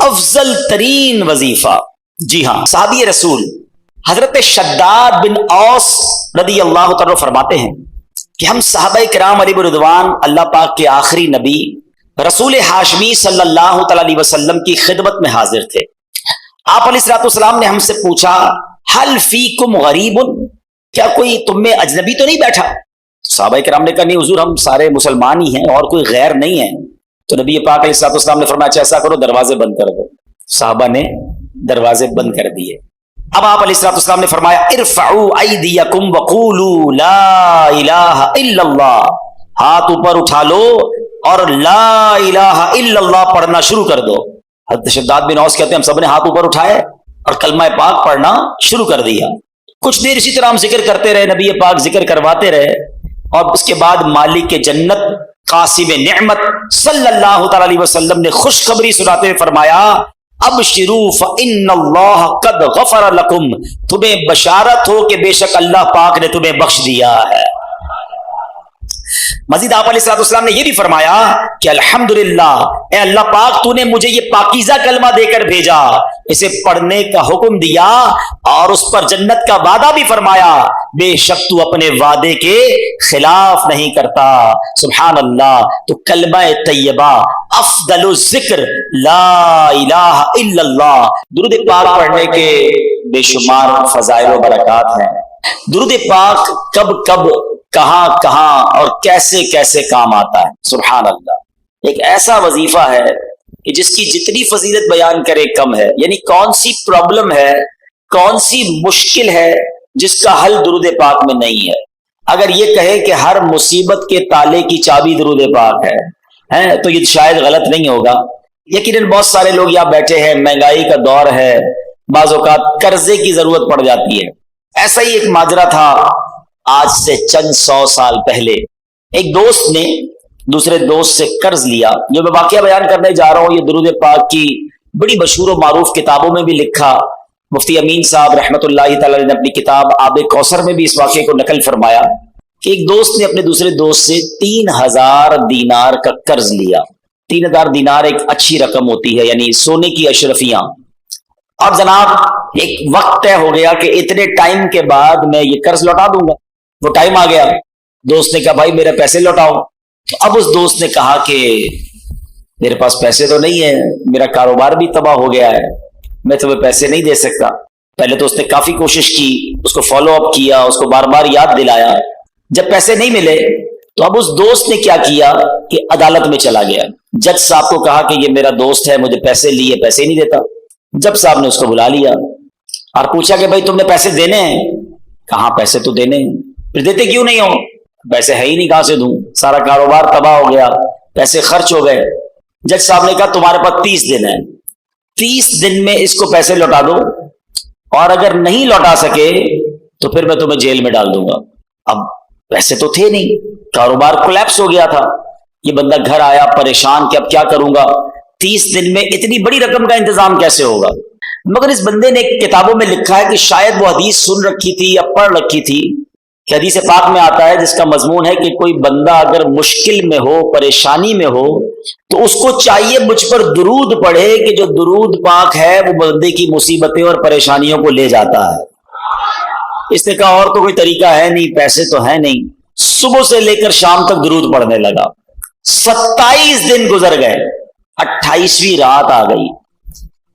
افضل ترین وظیفہ. جی ہاں، صحابی رسول حضرت شداد بن اوس رضی اللہ تعالیٰ فرماتے ہیں کہ ہم صحابہ کرام علیہ رضوان اللہ پاک کے آخری نبی رسول ہاشمی صلی اللہ تعالی علیہ وسلم کی خدمت میں حاضر تھے. آپ علیہ الصلوۃ والسلام نے ہم سے پوچھا حل فیکم غریب، کیا کوئی تم میں اجنبی تو نہیں بیٹھا؟ صحابہ کرام نے کہا نہیں حضور، ہم سارے مسلمان ہی ہیں اور کوئی غیر نہیں ہے. تو نبی پاک علیہ الصلوۃ والسلام نے فرمایا ایسا کرو، دروازے بند کر دو. صحابہ نے دروازے بند کر دیے. اب آپ علیہ الصلوۃ والسلام نے فرمایا ارفعوا ایدیکم وقولوا لا الہ الا اللہ، ہاتھ اوپر اٹھا لو اور لا الہ الا اللہ پڑھنا شروع کر دو. حضرت شداد بن اوس کہتے ہیں ہم سب نے ہاتھ اوپر اٹھائے اور کلمہ پاک پڑھنا شروع کر دیا. کچھ دیر اسی طرح ہم ذکر کرتے رہے، نبی پاک ذکر کرواتے رہے، اور اس کے بعد مالک جنت قاسم نعمت صلی اللہ تعالی علیہ وسلم نے خوشخبری سناتے ہوئے فرمایا ابشروا فإن اللہ قد غفر لکم، تمہیں بشارت ہو کہ بے شک اللہ پاک نے تمہیں بخش دیا ہے. مزید آپ علیہ الصلوۃ والسلام نے یہ بھی فرمایا کہ الحمدللہ، اے اللہ پاک تو نے مجھے یہ پاکیزہ کلمہ دے کر بھیجا، اسے پڑھنے کا حکم دیا اور اس پر جنت کا وعدہ بھی فرمایا، بے شک تو اپنے وعدے کے خلاف نہیں کرتا. سبحان اللہ. تو کلمہ طیبہ افضل الذکر لا الہ الا اللہ. درود پاک پڑھنے کے بے شمار فضائل و برکات ہیں. درود پاک کب کب کہاں کہاں اور کیسے کیسے کام آتا ہے. سبحان اللہ. ایک ایسا وظیفہ ہے کہ جس کی جتنی فضیلت بیان کرے کم ہے. یعنی کون سی پرابلم ہے، کون سی مشکل ہے جس کا حل درود پاک میں نہیں ہے. اگر یہ کہے کہ ہر مصیبت کے تالے کی چابی درود پاک ہے تو یہ شاید غلط نہیں ہوگا. یقیناً بہت سارے لوگ یہاں بیٹھے ہیں، مہنگائی کا دور ہے، بعض اوقات قرضے کی ضرورت پڑ جاتی ہے. ایسا ہی ایک ماجرا تھا آج سے چند 100 سال پہلے. ایک دوست نے دوسرے دوست سے قرض لیا. جو میں واقعہ بیان کرنے جا رہا ہوں یہ درود پاک کی بڑی مشہور و معروف کتابوں میں بھی لکھا. مفتی امین صاحب رحمۃ اللہ تعالی نے اپنی کتاب آب کوثر میں بھی اس واقعے کو نقل فرمایا کہ ایک دوست نے اپنے دوسرے دوست سے 3000 دینار کا قرض لیا. 3000 دینار ایک اچھی رقم ہوتی ہے، یعنی سونے کی اشرفیاں. اور جناب ایک وقت طے ہو گیا کہ اتنے ٹائم کے بعد میں یہ قرض لوٹا دوں گا. وہ ٹائم آ گیا. دوست نے کہا بھائی میرے پیسے لوٹاؤ. تو اب اس دوست نے کہا کہ میرے پاس پیسے تو نہیں ہے، میرا کاروبار بھی تباہ ہو گیا ہے، میں تمہیں پیسے نہیں دے سکتا. پہلے تو اس نے کافی کوشش کی، اس کو فالو اپ کیا، اس کو بار بار یاد دلایا. جب پیسے نہیں ملے تو اب اس دوست نے کیا کیا کہ عدالت میں چلا گیا. جج صاحب کو کہا کہ یہ میرا دوست ہے، مجھے پیسے لیے، پیسے نہیں دیتا. جج صاحب نے اس کو بلا لیا اور پوچھا کہ بھائی تم نے پیسے دینے ہیں؟ کہاں پیسے تو دینے ہیں. پھر دیتے کیوں نہیں ہو؟ پیسے ہے ہی نہیں، کہاں سے دوں، سارا کاروبار تباہ ہو گیا، پیسے خرچ ہو گئے. جج صاحب نے کہا تمہارے پاس 30 دن ہے، 30 دن میں اس کو پیسے لوٹا دو، اور اگر نہیں لوٹا سکے تو پھر میں تمہیں جیل میں ڈال دوں گا. اب پیسے تو تھے نہیں، کاروبار کولیپس ہو گیا تھا. یہ بندہ گھر آیا پریشان کہ اب کیا کروں گا، 30 دن میں اتنی بڑی رقم کا انتظام کیسے ہوگا. مگر اس بندے نے کتابوں میں لکھا ہے کہ شاید وہ حدیث سن رکھی تھی یا پڑھ رکھی تھی کہ حدیث پاک میں آتا ہے جس کا مضمون ہے کہ کوئی بندہ اگر مشکل میں ہو، پریشانی میں ہو، تو اس کو چاہیے مجھ پر درود پڑھے کہ جو درود پاک ہے وہ بندے کی مصیبتیں اور پریشانیوں کو لے جاتا ہے. اس نے کہا اور تو کوئی طریقہ ہے نہیں، پیسے تو ہے نہیں. صبح سے لے کر شام تک درود پڑھنے لگا. 27 دن گزر گئے، 28ویں رات آ گئی.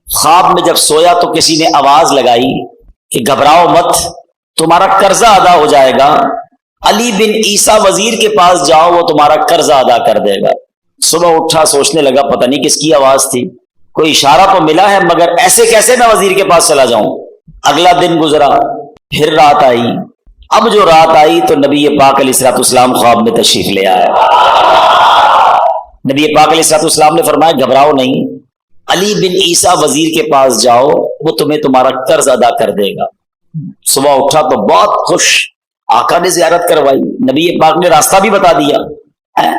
خواب میں جب سویا تو کسی نے آواز لگائی کہ گھبراؤ مت، تمہارا قرضہ ادا ہو جائے گا، علی بن عیسیٰ وزیر کے پاس جاؤ، وہ تمہارا قرضہ ادا کر دے گا. صبح اٹھا، سوچنے لگا پتہ نہیں کس کی آواز تھی، کوئی اشارہ تو ملا ہے مگر ایسے کیسے میں وزیر کے پاس چلا جاؤں. اگلا دن گزرا، پھر رات آئی. اب جو رات آئی تو نبی پاک علیہ الصلوۃ والسلام خواب میں تشریف لے آئے. نبی پاک علیہ الصلوۃ والسلام نے فرمایا گھبراؤ نہیں، علی بن عیسیٰ وزیر کے پاس جاؤ، وہ تمہیں تمہارا قرض ادا کر دے گا. صبح اٹھا تو بہت خوش، آقا نے زیارت کروائی، نبی پاک نے راستہ بھی بتا دیا.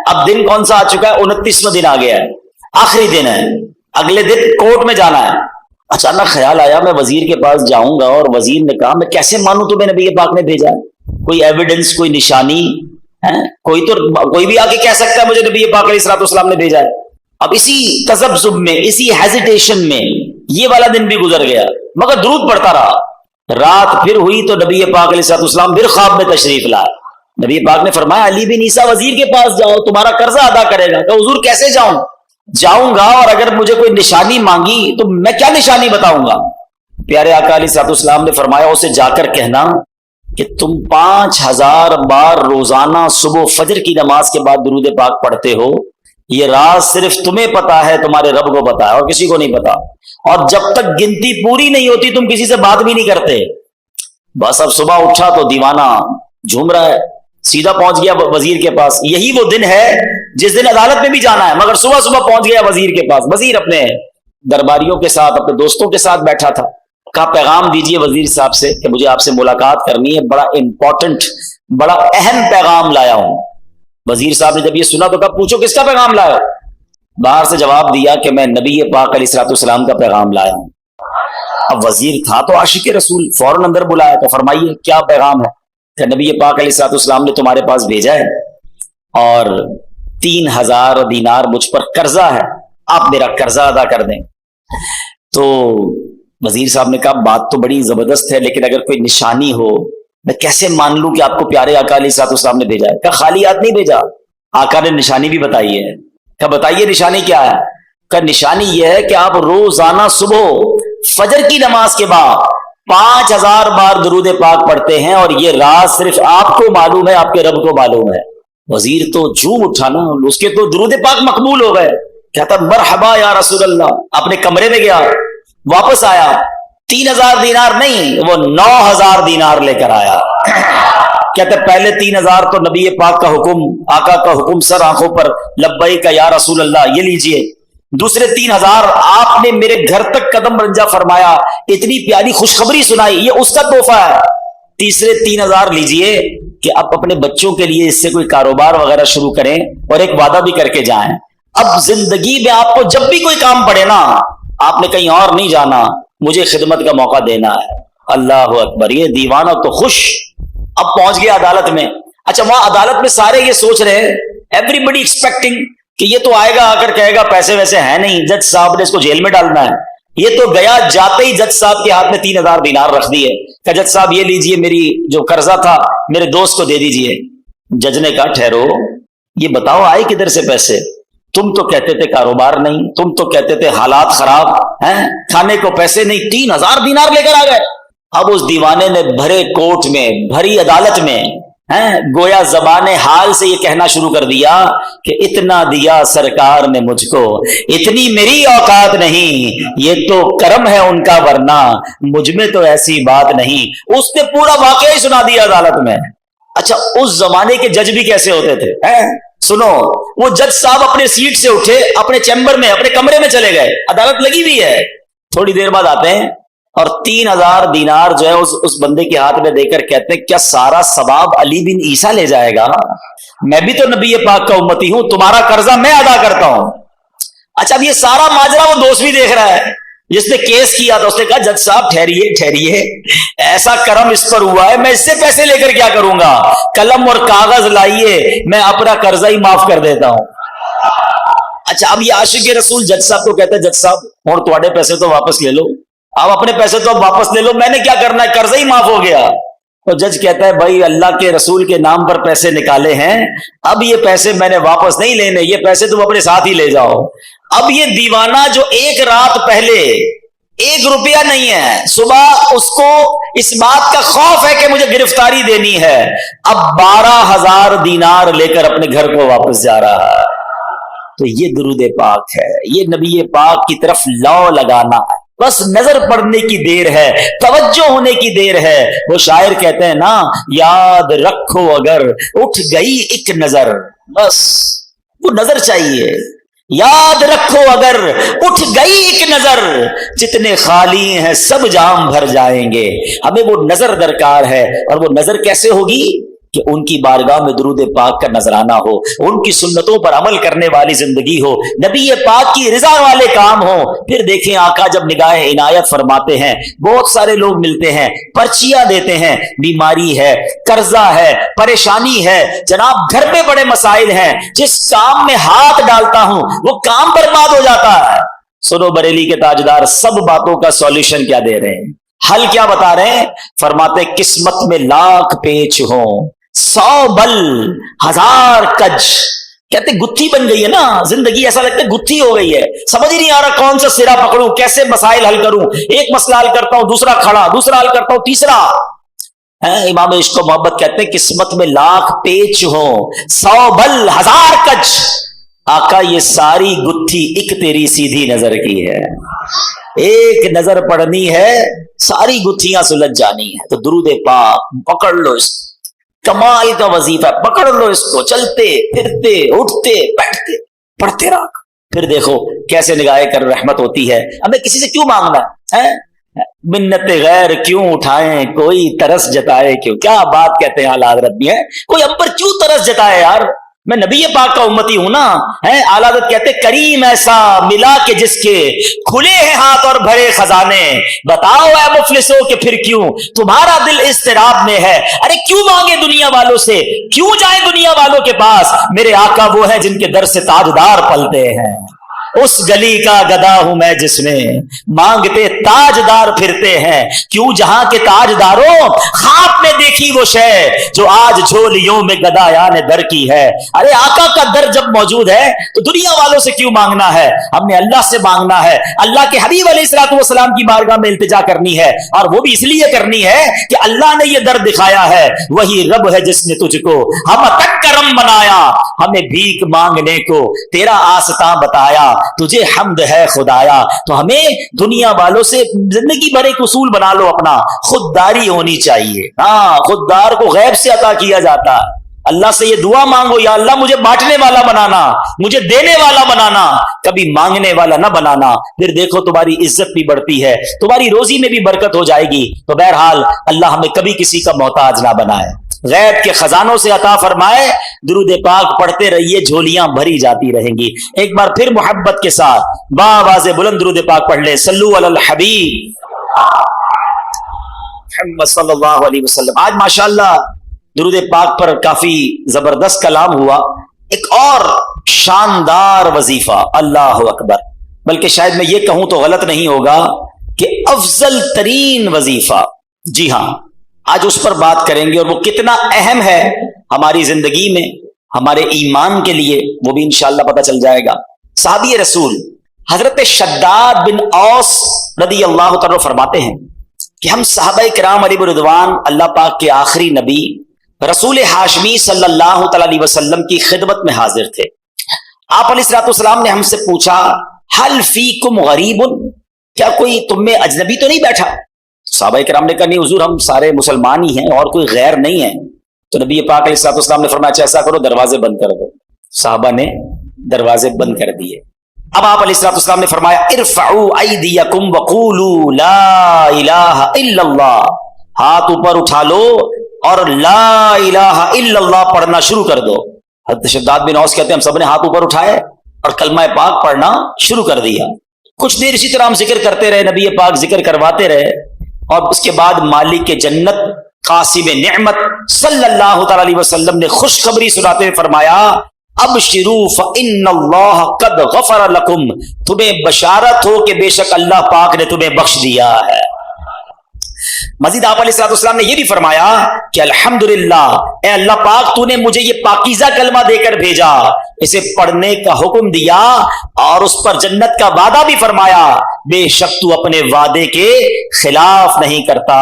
اب دن کون سا آ چکا ہے؟ 29واں دن آ گیا ہے، آخری دن ہے، اگلے دن کورٹ میں جانا ہے. اچانک خیال آیا میں وزیر کے پاس جاؤں گا، اور وزیر نے کہا میں کیسے مانوں تمہیں نبی پاک نے بھیجا ہے، کوئی ایویڈنس، کوئی نشانی ہے؟ کوئی بھی آ کے کہہ سکتا ہے مجھے نبی پاک علیہ الصلوۃ والسلام نے بھیجا ہے. اب اسی تذبذب میں، اسی ہیزیٹیشن میں یہ والا دن بھی گزر گیا، مگر درود پڑھتا رہا۔ رات پھر ہوئی تو نبی پاک علیہ الصلوۃ والسلام پھر خواب میں تشریف لائے۔ نبی پاک نے فرمایا علی بن عیسیٰ وزیر کے پاس جاؤ، تمہارا قرضہ ادا کرے گا۔ کہ حضور کیسے جاؤں؟ جاؤں گا اور اگر مجھے کوئی نشانی مانگی تو میں کیا نشانی بتاؤں گا؟ پیارے آقا علیہ الصلوۃ والسلام نے فرمایا اسے جا کر کہنا کہ تم 5000 بار روزانہ صبح فجر کی نماز کے بعد درود پاک پڑھتے ہو، یہ راز صرف تمہیں پتا ہے، تمہارے رب کو پتا ہے، اور کسی کو نہیں پتا، اور جب تک گنتی پوری نہیں ہوتی تم کسی سے بات بھی نہیں کرتے۔ بس اب صبح اٹھا تو دیوانہ جھوم رہا ہے، سیدھا پہنچ گیا وزیر کے پاس۔ یہی وہ دن ہے جس دن عدالت میں بھی جانا ہے، مگر صبح صبح پہنچ گیا وزیر کے پاس۔ وزیر اپنے درباریوں کے ساتھ، اپنے دوستوں کے ساتھ بیٹھا تھا۔ کہا پیغام دیجئے وزیر صاحب سے کہ مجھے آپ سے ملاقات کرنی ہے، بڑا امپورٹنٹ، بڑا اہم پیغام لایا ہوں۔ وزیر صاحب نے جب یہ سنا تو کہا پوچھو کس کا پیغام لایا؟ باہر سے جواب دیا کہ میں نبی پاک علیہ الصلوۃ والسلام کا پیغام لایا ہوں۔ اب وزیر تھا تو عاشق رسول، فوراً اندر بلایا تو فرمائیے کیا پیغام ہے؟ کہ نبی پاک علیہ الصلوۃ والسلام نے تمہارے پاس بھیجا ہے اور 3000 دینار مجھ پر قرضہ ہے، آپ میرا قرضہ ادا کر دیں۔ تو وزیر صاحب نے کہا بات تو بڑی زبردست ہے، لیکن اگر کوئی نشانی ہو میں کیسے مان لوں کہ آپ کو پیارے آقا علیہ الصلوۃ والسلام نے بھیجا ہے؟ کہا خالی ہاتھ نہیں بھیجا، آقا نے نشانی بھی بتائی ہے۔ کہا بتائیے نشانی کیا ہے؟ کہا نشانی یہ ہے کہ آپ روزانہ صبح فجر کی نماز کے بعد 5000 بار درود پاک پڑھتے ہیں، اور یہ راز صرف آپ کو معلوم ہے، آپ کے رب کو معلوم ہے۔ وزیر تو جھوم اٹھا نا، اس کے تو درود پاک مقبول ہو گئے۔ کہتا مرحبا یا رسول اللہ، اپنے کمرے میں گیا، واپس آیا، 3000 دینار نہیں، وہ 9000 دینار لے کر آیا۔ کہتے پہلے 3000 تو نبی پاک کا حکم، آقا کا حکم سر آنکھوں پر، لبیک یا رسول اللہ، یہ لیجئے۔ دوسرے 3000 آپ نے میرے گھر تک قدم رنجا فرمایا، اتنی پیاری خوشخبری سنائی، یہ اس کا تحفہ ہے۔ تیسرے 3000 لیجئے کہ آپ اپنے بچوں کے لیے اس سے کوئی کاروبار وغیرہ شروع کریں، اور ایک وعدہ بھی کر کے جائیں، اب زندگی میں آپ کو جب بھی کوئی کام پڑے نا، آپ نے کہیں اور نہیں جانا، مجھے خدمت کا موقع دینا ہے۔ اللہ اکبر، یہ دیوانہ تو خوش۔ اب پہنچ گیا عدالت میں۔ اچھا وہاں عدالت میں سارے یہ سوچ رہے ہیں، ایوری بڈی ایکسپیکٹنگ کہ یہ تو آئے گا، آ کر کہے گا پیسے ویسے ہیں نہیں، جج صاحب نے اس کو جیل میں ڈالنا ہے۔ یہ تو گیا، جاتے ہی جج صاحب کے ہاتھ میں 3000 دینار رکھ دیے کہ جج صاحب یہ لیجئے، میری جو قرضہ تھا میرے دوست کو دے دیجئے۔ جج نے کہا ٹھہرو، یہ بتاؤ آئے کدھر سے پیسے؟ تم تو کہتے تھے کاروبار نہیں، تم تو کہتے تھے حالات خراب ہیں، کھانے کو پیسے نہیں، 3000 دینار لے کر آ گئے۔ اب اس دیوانے نے بھرے کوٹ میں، بھری عدالت میں گویا زبان حال سے یہ کہنا شروع کر دیا کہ اتنا دیا سرکار نے مجھ کو، اتنی میری اوقات نہیں، یہ تو کرم ہے ان کا، ورنہ مجھ میں تو ایسی بات نہیں۔ اس نے پورا واقعہ ہی سنا دیا عدالت میں۔ اچھا اس زمانے کے جج بھی کیسے ہوتے تھے؟ سنو، وہ جج صاحب اپنے سیٹ سے اٹھے، اپنے چیمبر میں، اپنے کمرے میں چلے گئے، عدالت لگی ہوئی ہے، تھوڑی دیر بعد آتے ہیں اور 3000 دینار جو ہے اس بندے کے ہاتھ میں دے کر کہتے ہیں کیا سارا ثواب علی بن عیسیٰ لے جائے گا؟ میں بھی تو نبی پاک کا امتی ہوں، تمہارا قرضہ میں ادا کرتا ہوں۔ اچھا اب یہ سارا ماجرا وہ دوست بھی دیکھ رہا ہے جس نے کیس کیا تھا۔ اس نے کہا جج صاحب ٹھہریے، ایسا کرم اس پر ہوا ہے، میں اس سے پیسے لے کر کیا کروں گا؟ قلم اور کاغذ لائیے، میں اپنا قرضہ ہی معاف کر دیتا ہوں۔ اچھا اب یہ عاشق رسول جج صاحب کو کہتا ہے جج صاحب اور تھوڑے پیسے تو واپس لے لو، آپ اپنے پیسے تو واپس لے لو، میں نے کیا کرنا ہے، قرضہ ہی معاف ہو گیا۔ تو جج کہتا ہے بھائی اللہ کے رسول کے نام پر پیسے نکالے ہیں، اب یہ پیسے میں نے واپس نہیں لینے، یہ پیسے تم اپنے ساتھ ہی لے جاؤ۔ اب یہ دیوانہ جو ایک رات پہلے 1 روپیہ نہیں ہے، صبح اس کو اس بات کا خوف ہے کہ مجھے گرفتاری دینی ہے، اب 12000 دینار لے کر اپنے گھر کو واپس جا رہا ہے۔ تو یہ درود پاک ہے، یہ نبی پاک کی طرف لو لگانا ہے، بس نظر پڑنے کی دیر ہے، توجہ ہونے کی دیر ہے۔ وہ شاعر کہتے ہیں نا، یاد رکھو اگر اٹھ گئی ایک نظر، بس وہ نظر چاہیے، یاد رکھو اگر اٹھ گئی ایک نظر، جتنے خالی ہیں سب جام بھر جائیں گے۔ ہمیں وہ نظر درکار ہے، اور وہ نظر کیسے ہوگی؟ کہ ان کی بارگاہ میں درود پاک کا نذرانہ ہو, ان کی سنتوں پر عمل کرنے والی زندگی ہو, نبی پاک کی رضا والے کام ہو. پھر دیکھیں آقا جب نگاہ عنایت فرماتے ہیں, بہت سارے لوگ ملتے ہیں, پرچیاں دیتے ہیں, بیماری ہے, قرضہ ہے, پریشانی ہے, جناب گھر میں بڑے مسائل ہیں, جس کام میں ہاتھ ڈالتا ہوں وہ کام برباد ہو جاتا ہے. سنو بریلی کے تاجدار, سب باتوں کا سولوشن کیا دے رہے ہیں, حل کیا بتا رہے ہیں؟ فرماتے قسمت میں لاکھ پیچ ہوں, 100 بل 1000 کج. کہتے گتھی بن گئی ہے نا زندگی, ایسا لگتا ہے گتھی ہو گئی ہے, سمجھ ہی نہیں آ رہا کون سا سرا پکڑوں, کیسے مسائل حل کروں, ایک مسئلہ حل کرتا ہوں دوسرا کھڑا, دوسرا حل کرتا ہوں تیسرا. امام عشق و محبت کہتے ہیں قسمت میں لاکھ پیچ ہوں, 100 بل 1000 کج. آقا یہ ساری گتھی ایک تیری سیدھی نظر کی ہے, ایک نظر پڑنی ہے ساری گتھیاں سلجھ جانی ہے. تو درود پاک پکڑ لو, اس کمال کا وظیفہ, پکڑ لو اس کو, چلتے پھرتے اٹھتے بیٹھتے پڑھتے رہو. پھر دیکھو کیسے نگاہ کر رحمت ہوتی ہے. ہمیں کسی سے کیوں مانگنا ہے, منت غیر کیوں اٹھائیں, کوئی ترس جتائے کیوں. کیا بات کہتے ہیں اعلیٰ حضرت بھی ہیں, کوئی ہم پر کیوں ترس جتائے یار, میں نبی پاک کا امتی ہوں نا. اعلیٰ حضرت کہتے کریم ایسا ملا کہ جس کے کھلے ہیں ہاتھ اور بھرے خزانے, بتاؤ اے مفلسوں کہ پھر کیوں تمہارا دل اضطراب میں ہے. ارے کیوں مانگے دنیا والوں سے, کیوں جائیں دنیا والوں کے پاس, میرے آقا وہ ہے جن کے در سے تاجدار پلتے ہیں. اس گلی کا گدا ہوں میں جس میں مانگتے تاجدار پھرتے ہیں. کیوں جہاں کے تاجداروں خواب میں دیکھی وہ شے جو آج جھولیوں میں گدایان در کی ہے. ارے آقا کا در جب موجود ہے تو دنیا والوں سے کیوں مانگنا ہے, ہم نے اللہ سے مانگنا ہے. اللہ کے حبیب علیہ الصلوۃ والسلام کی بارگاہ میں التجا کرنی ہے, اور وہ بھی اس لیے کرنی ہے کہ اللہ نے یہ در دکھایا ہے, وہی رب ہے جس نے تجھ کو ہم تک کرم بنایا, ہمیں بھیک مانگنے کو تیرا آستاں بتایا, تجھے حمد ہے خدایا. تو ہمیں دنیا والوں سے زندگی بھر ایک اصول بنا لو اپنا, خودداری ہونی چاہیے. ہاں, خوددار کو غیب سے عطا کیا جاتا. اللہ سے یہ دعا مانگو, یا اللہ مجھے بانٹنے والا بنانا, مجھے دینے والا بنانا, کبھی مانگنے والا نہ بنانا. پھر دیکھو تمہاری عزت بھی بڑھتی ہے, تمہاری روزی میں بھی برکت ہو جائے گی. تو بہرحال اللہ ہمیں کبھی کسی کا محتاج نہ بنائے, غیب کے خزانوں سے عطا فرمائے. درود پاک پڑھتے رہیے, جھولیاں بھری جاتی رہیں گی. ایک بار پھر محبت کے ساتھ باواز بلند درود پاک پڑھ لیں. صلو علی الحبیب محمد صلی اللہ علیہ وسلم. آج ماشاءاللہ درود پاک پر کافی زبردست کلام ہوا. ایک اور شاندار وظیفہ, اللہ اکبر, بلکہ شاید میں یہ کہوں تو غلط نہیں ہوگا کہ افضل ترین وظیفہ. جی ہاں, آج اس پر بات کریں گے, اور وہ کتنا اہم ہے ہماری زندگی میں, ہمارے ایمان کے لیے, وہ بھی انشاءاللہ پتہ چل جائے گا. صحابی رسول حضرت شداد بن اوس رضی اللہ تعالی فرماتے ہیں کہ ہم صحابہ کرام علیہ رضوان اللہ پاک کے آخری نبی رسول ہاشمی صلی اللہ تعالی علیہ وسلم کی خدمت میں حاضر تھے. آپ علیہ الصلوۃ والسلام نے ہم سے پوچھا, حل فیکم غریب, کیا کوئی تم میں اجنبی تو نہیں بیٹھا؟ صحابہ کرام نے کہا نہیں حضور, ہم سارے مسلمان ہی ہیں اور کوئی غیر نہیں ہے. تو نبی پاک علیہ الصلوۃ والسلام نے فرمایا ایسا کرو, دروازے بند کر دو. صحابہ نے دروازے بند کر دیے. اب آپ علیہ الصلوۃ والسلام نے فرمایا ارفعوا ایدیکم وقولوا لا الہ الا اللہ, ہاتھ اوپر اٹھا لو اور لا الہ الا اللہ پڑھنا شروع کر دو. حضرت شداد بن اوس کہتے ہیں ہم سب نے ہاتھ اوپر اٹھائے اور کلمہ پاک پڑھنا شروع کر دیا. کچھ دیر اسی طرح ہم ذکر کرتے رہے, نبی پاک ذکر کرواتے رہے, اور اس کے بعد مالک کے جنت قاسم نعمت صلی اللہ تعالی علیہ وسلم نے خوشخبری سناتے ہوئے فرمایا ابشروا فإن اللہ قد غفر لکم, تمہیں بشارت ہو کہ بے شک اللہ پاک نے تمہیں بخش دیا ہے. مزید آپ علیہ الصلوۃ والسلام نے یہ بھی فرمایا کہ الحمدللہ, اے اللہ پاک تو نے مجھے یہ پاکیزہ کلمہ دے کر بھیجا, اسے پڑھنے کا حکم دیا اور اس پر جنت کا وعدہ بھی فرمایا, بے شک تو اپنے وعدے کے خلاف نہیں کرتا.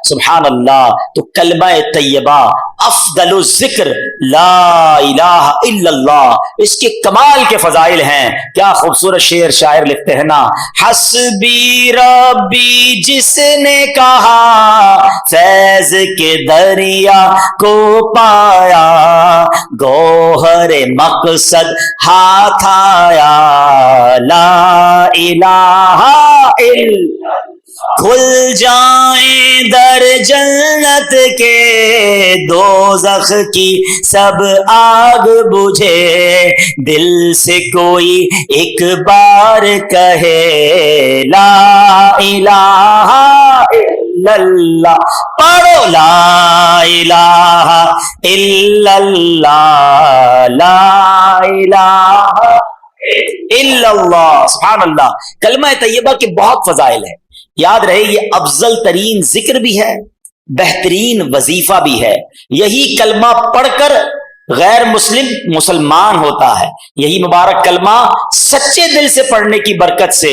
سبحان اللہ. تو کلمہ طیبہ افضل الذکر لا الہ الا اللہ, اس کے کمال کے فضائل ہیں. کیا خوبصورت شعر شاعر لکھتے ہیں نا, حسبی ربی جس نے کہا فیض کے دریا کو پایا, گوہر مقصد ہاتھ آیا, لا الہ الا, کھل جائیں در جنت کے دوزخ کی سب آگ بجھے دل سے کوئی ایک بار کہے لا الہ الا اللہ پڑھو لا الہ الا اللہ لا الہ الا اللہ سبحان اللہ. کلمہ طیبہ کے بہت فضائل ہیں. یاد رہے یہ افضل ترین ذکر بھی ہے, بہترین وظیفہ بھی ہے. یہی کلمہ پڑھ کر غیر مسلم مسلمان ہوتا ہے. یہی مبارک کلمہ سچے دل سے پڑھنے کی برکت سے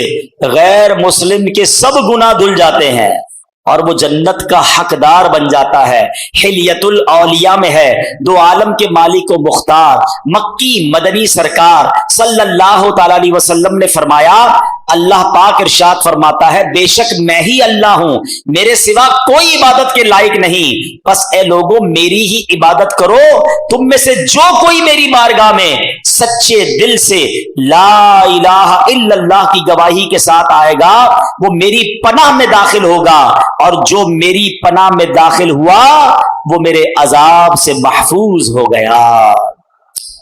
غیر مسلم کے سب گناہ دھل جاتے ہیں اور وہ جنت کا حقدار بن جاتا ہے. حلیت الاولیاء میں ہے دو عالم کے مالک و مختار مکی مدنی سرکار صلی اللہ تعالی علیہ وسلم نے فرمایا, اللہ پاک ارشاد فرماتا ہے بے شک میں ہی اللہ ہوں, میرے سوا کوئی عبادت کے لائق نہیں, بس اے لوگوں میری ہی عبادت کرو. تم میں سے جو کوئی میری بارگاہ میں سچے دل سے لا الہ الا اللہ کی گواہی کے ساتھ آئے گا وہ میری پناہ میں داخل ہوگا, اور جو میری پناہ میں داخل ہوا وہ میرے عذاب سے محفوظ ہو گیا.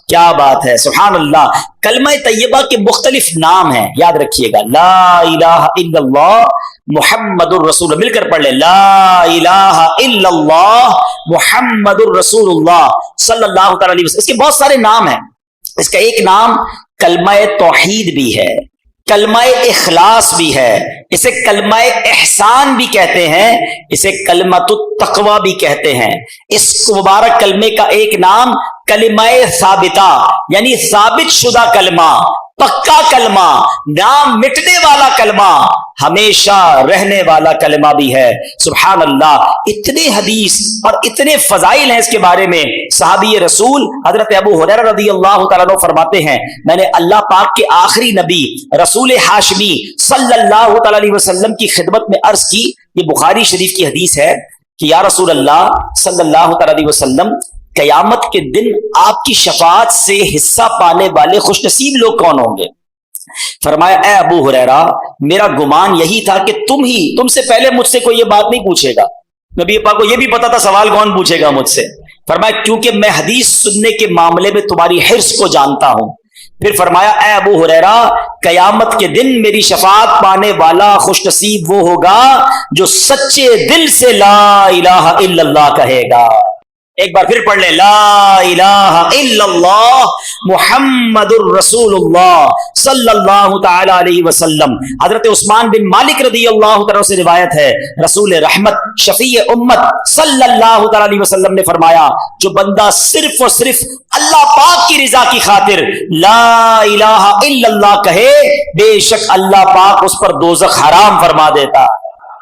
کیا بات ہے, سبحان اللہ. کلمہ طیبہ کے مختلف نام ہیں, یاد رکھیے گا. لا الہ الا اللہ محمد الرسول, مل کر پڑھ لیں لا الہ الا اللہ محمد الرسول اللہ صلی اللہ تعالی علیہ وسلم. اس کے بہت سارے نام ہیں. اس کا ایک نام کلمہ توحید بھی ہے, کلمہ اخلاص بھی ہے, اسے کلمہ احسان بھی کہتے ہیں, اسے کلمۃ التقوی بھی کہتے ہیں. اس مبارک کلمے کا ایک نام کلمہ ثابتہ یعنی ثابت شدہ کلمہ, پکا کلمہ, نام مٹنے والا کلمہ, ہمیشہ رہنے والا کلمہ بھی ہے. سبحان اللہ. اتنے حدیث اور اتنے فضائل ہیں اس کے بارے میں. صحابی رسول حضرت ابو ہریرہ رضی اللہ تعالیٰ عنہ فرماتے ہیں میں نے اللہ پاک کے آخری نبی رسول ہاشمی صلی اللہ تعالیٰ علیہ وسلم کی خدمت میں عرض کی, یہ بخاری شریف کی حدیث ہے کہ یا رسول اللہ صلی اللہ تعالیٰ علیہ وسلم قیامت کے دن آپ کی شفاعت سے حصہ پانے والے خوش نصیب لوگ کون ہوں گے؟ فرمایا اے ابو ہریرہ میرا گمان یہی تھا کہ تم سے پہلے مجھ سے کوئی یہ بات نہیں پوچھے گا. نبی پاک کو یہ بھی پتا تھا سوال کون پوچھے گا مجھ سے. فرمایا کیونکہ میں حدیث سننے کے معاملے میں تمہاری حرص کو جانتا ہوں. پھر فرمایا اے ابو ہریرہ قیامت کے دن میری شفاعت پانے والا خوش نصیب وہ ہوگا جو سچے دل سے لا الہ الا اللہ کہے گا. ایک بار پھر پڑھ لیں لا الہ الا اللہ محمد الرسول اللہ صلی اللہ تعالی علیہ وسلم. حضرت عثمان بن مالک رضی اللہ تعالی سے روایت ہے رسول رحمت شفیع امت صلی اللہ تعالی علیہ وسلم نے فرمایا جو بندہ صرف اور صرف اللہ پاک کی رضا کی خاطر لا الہ الا اللہ کہے بے شک اللہ پاک اس پر دوزخ حرام فرما دیتا.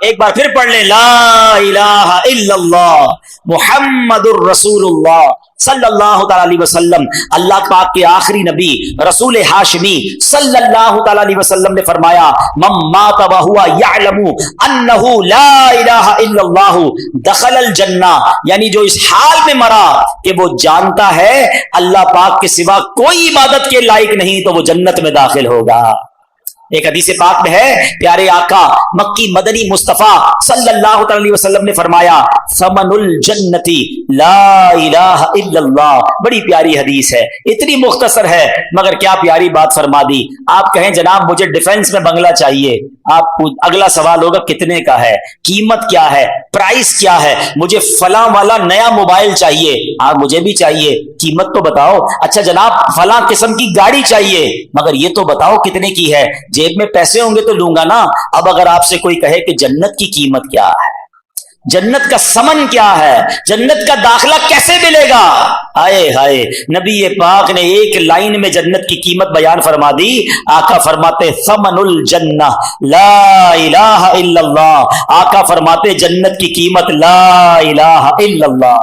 ایک بار پھر پڑھ لیں لا الہ الا اللہ محمد الرسول اللہ صلی اللہ تعالی علیہ وسلم. اللہ پاک کے آخری نبی رسول ہاشمی صلی اللہ تعالی علیہ وسلم نے فرمایا من مات وهو يعلم انه لا الہ الا اللہ دخل الجنہ, یعنی جو اس حال میں مرا کہ وہ جانتا ہے اللہ پاک کے سوا کوئی عبادت کے لائق نہیں تو وہ جنت میں داخل ہوگا. ایک حدیث پاک میں ہے پیارے آقا مکی مدنی مصطفیٰ صلی اللہ علیہ وسلم نے فرمایا ثمن الجنتی لا الہ الا اللہ. بڑی پیاری حدیث ہے, اتنی مختصر ہے مگر کیا پیاری بات فرما دی. آپ کہیں جناب مجھے ڈیفنس میں بنگلہ چاہیے, آپ اگلا سوال ہوگا کتنے کا ہے, قیمت کیا ہے, پرائس کیا ہے, مجھے فلاں والا نیا موبائل چاہیے, آپ مجھے بھی چاہیے, قیمت تو بتاؤ. اچھا جناب فلاں قسم کی گاڑی چاہیے مگر یہ تو بتاؤ کتنے کی ہے, جیب میں پیسے ہوں گے تو لوں گا نا. اب اگر آپ سے کوئی کہے کہ جنت کی قیمت کیا ہے, جنت کا سمن کیا ہے, جنت کا داخلہ کیسے ملے گا, ہائے ہائے نبی پاک نے ایک لائن میں جنت کی قیمت بیان فرما دی. آقا فرماتے ثمن الجنہ لا الہ الا اللہ, آقا فرماتے جنت کی قیمت لا الہ الا اللہ.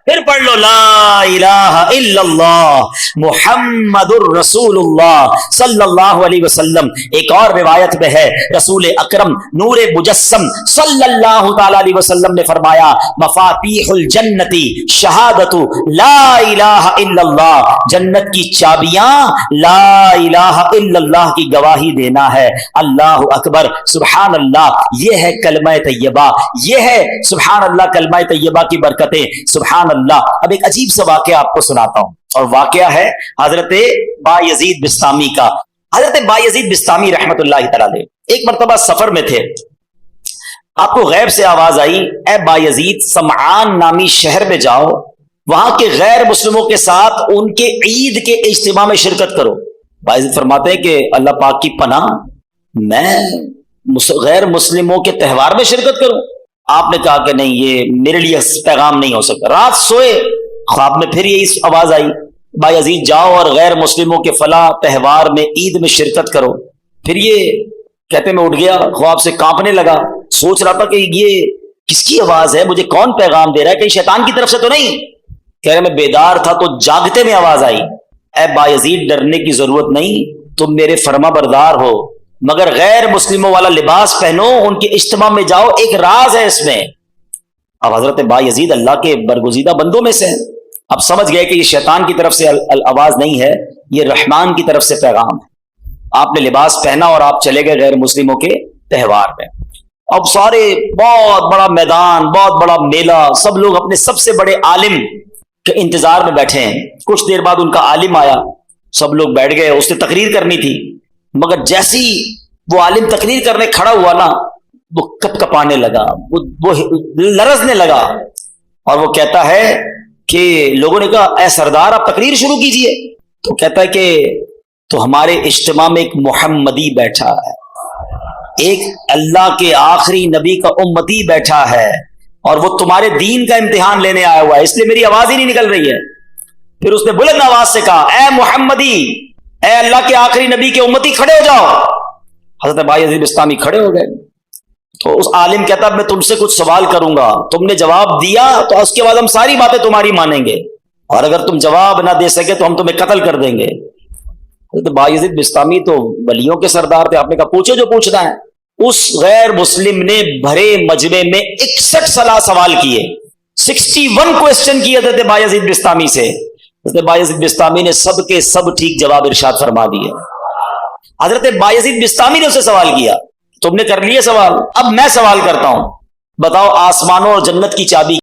پھر پڑھ لو لا الہ الا اللہ محمد الرسول صلی اللہ علیہ وسلم. ایک اور روایت میں ہے رسول اکرم نور مجسم صلی اللہ تعالی علیہ وسلم نے فرمایا مفاتیح الجنتی شہادت لا الہ الا اللہ. جنت کی چابیاں لا الہ الا اللہ کی گواہی دینا ہے. اللہ اکبر سبحان اللہ. یہ ہے کلمہ طیبہ, یہ ہے سبحان اللہ کلمہ طیبہ کی برکتیں. سبحان اللہ. اب ایک عجیب سا واقعہ آپ کو سناتا ہوں, اور واقعہ ہے حضرت بایزید بسطامی کا. حضرت بایزید بسطامی رحمت اللہ تعالی ایک مرتبہ سفر میں تھے. آپ کو غیب سے آواز آئی اے بایزید سمعان نامی شہر میں جاؤ, وہاں کے غیر مسلموں کے ساتھ ان کے عید کے اجتماع میں شرکت کرو. بایزید فرماتے ہیں کہ اللہ پاک کی پناہ, میں غیر مسلموں کے تہوار میں شرکت کروں؟ آپ نے کہا کہ نہیں, یہ میرے لیے پیغام نہیں ہو سکتا. رات سوئے, خواب میں پھر یہی آواز آئی بایزید جاؤ اور غیر مسلموں کے فلاں تہوار میں عید میں شرکت کرو. پھر یہ کہتے میں اٹھ گیا, خواب سے کانپنے لگا, سوچ رہا تھا کہ یہ کس کی آواز ہے, مجھے کون پیغام دے رہا ہے, کہیں شیطان کی طرف سے تو نہیں. کہہ رہے میں بیدار تھا تو جاگتے میں آواز آئی اے بایزید ڈرنے کی ضرورت نہیں, تم میرے فرما بردار ہو, مگر غیر مسلموں والا لباس پہنو, ان کے اجتماع میں جاؤ, ایک راز ہے اس میں. اب حضرت بایزید اللہ کے برگزیدہ بندوں میں سے ہیں. اب سمجھ گئے کہ یہ شیطان کی طرف سے آواز نہیں ہے, یہ رحمان کی طرف سے پیغام ہے. آپ نے لباس پہنا اور آپ چلے گئے غیر مسلموں کے تہوار میں. اب سارے بہت بڑا میدان, بہت بڑا میلہ, سب لوگ اپنے سب سے بڑے عالم کے انتظار میں بیٹھے ہیں. کچھ دیر بعد ان کا عالم آیا, سب لوگ بیٹھ گئے, اس نے تقریر کرنی تھی, مگر جیسی وہ عالم تقریر کرنے کھڑا ہوا نا, وہ کپ کپانے لگا, وہ لرزنے لگا, اور وہ کہتا ہے کہ لوگوں نے کہا اے سردار آپ تقریر شروع کیجئے. تو کہتا ہے کہ تو ہمارے اجتماع میں ایک محمدی بیٹھا ہے, ایک اللہ کے آخری نبی کا امتی بیٹھا ہے, اور وہ تمہارے دین کا امتحان لینے آیا ہوا ہے, اس لیے میری آواز ہی نہیں نکل رہی ہے. پھر اس نے بلند آواز سے کہا اے محمدی, اے اللہ کے آخری نبی کے امتی کھڑے ہو جاؤ. حضرت بایزید بسطامی کھڑے ہو گئے. تو اس عالم کہتا میں تم سے کچھ سوال کروں گا, تم نے جواب دیا تو اس کے بعد ہم ساری باتیں تمہاری مانیں گے, اور اگر تم جواب نہ دے سکے تو ہم تمہیں قتل کر دیں گے. حضرت بایزید بسطامی تو ولیوں کے سردار تھے, آپ نے کہا پوچھو جو پوچھنا ہے. اس غیر مسلم نے بھرے مجمع میں 61 سوال کیے, 61 کوسچن کیے حضرت بایزید بسطامی سے. حضرت بایزید بسطامی نے سب کے سب ٹھیک جواب ارشاد فرما دیے. حضرت بایزید بسطامی نے اسے سوال کیا, تم نے کر لیے سوال, اب میں سوال کرتا ہوں, بتاؤ آسمانوں اور جنت کی چابی